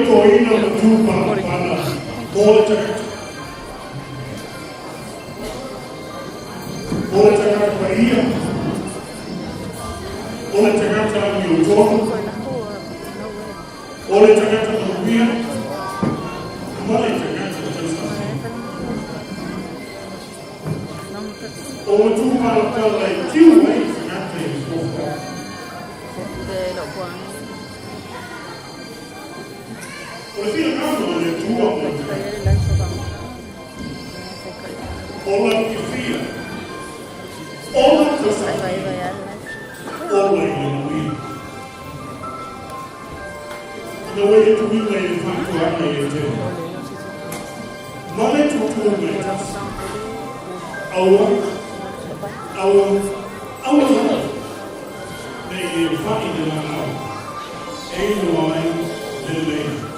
Koina mtupa pana pole takatifu Maria pole takatifu Miotono pole takatifu Maria pole takatifu pole tupa pala kiwa Oleh kamu oleh tua Olah kifia Olah kesalahan Olah yang wih Nawa itu wila yang faktu apa itu Mana itu metas Awak Nah yang faktu dalam awak Why delay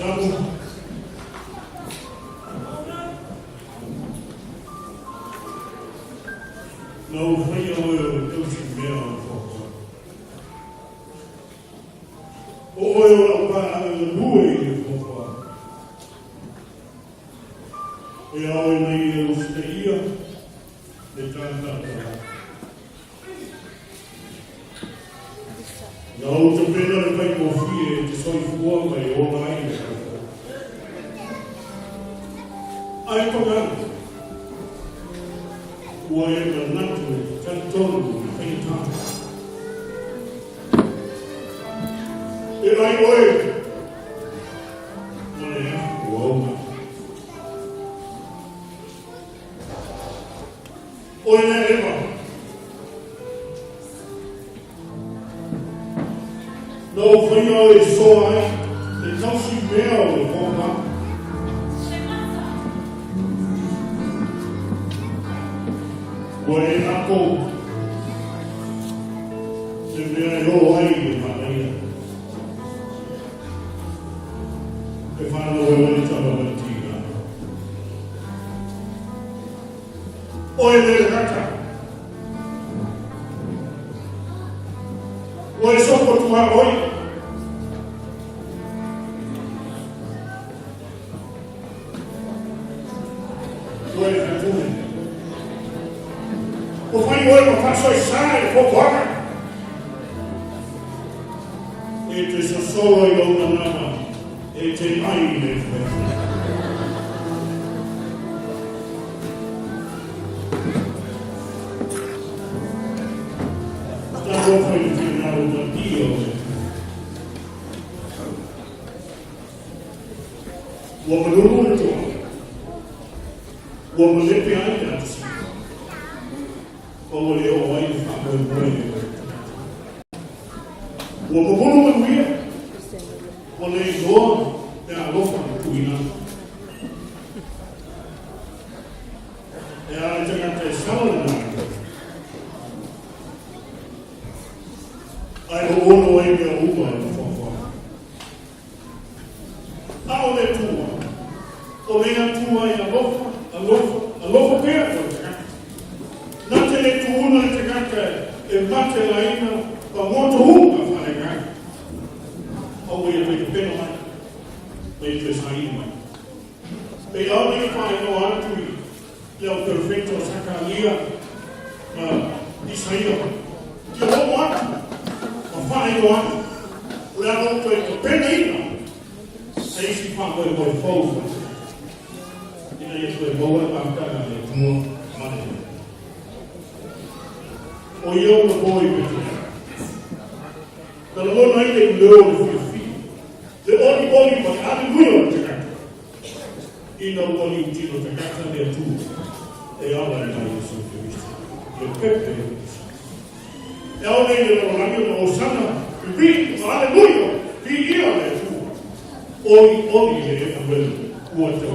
No, when you oil about the buoy for we always need the ear, the time. No, to be able to make more free, to so you walk by all night. I forgot. Whatever not to can told any time. If I wait, when I have to go, or never. No, for you is so high, it comes you well with all that. When I go, then I go away with my lady. If I know where it's all about tea. Or there's a matter. Or it's all to my boy. Where is it doing? O Senhor passou sai, fofoca. It is a solo yoga nama. It is I. Stavo facendo da Dio. Uomo l'uomo. Uomo le piante. Como eu aí falo banho. O povo não via. O leitor é a louca de cuina. É a integração da. Aí o outro aí é o uva é fofo. A o é tua. O nem a tua é a louca perto. Nante le tuuna te kaka e mate laina pa moto hunga whare kai. Au e te peno mai. Me te saina mai. Pe au ni whae no antui. Leo perfecto saka lia. I saina. Te homo atu. Ma whae no atu. Lea no te te pena ina. Se isi whae koe fauwa. Ina e koe maua pākara le tumua mane. O eu não vou imaginar. Pelo menos ainda é melhor do que o filho. De onde pode fazer? Aleluia, Jacarta. E não pode mentir, o Jacarta é tudo. É a hora de isso, eu pepe. É a hora de não Osana, e aleluia, e é tudo. Hoje é o meu, o outro é o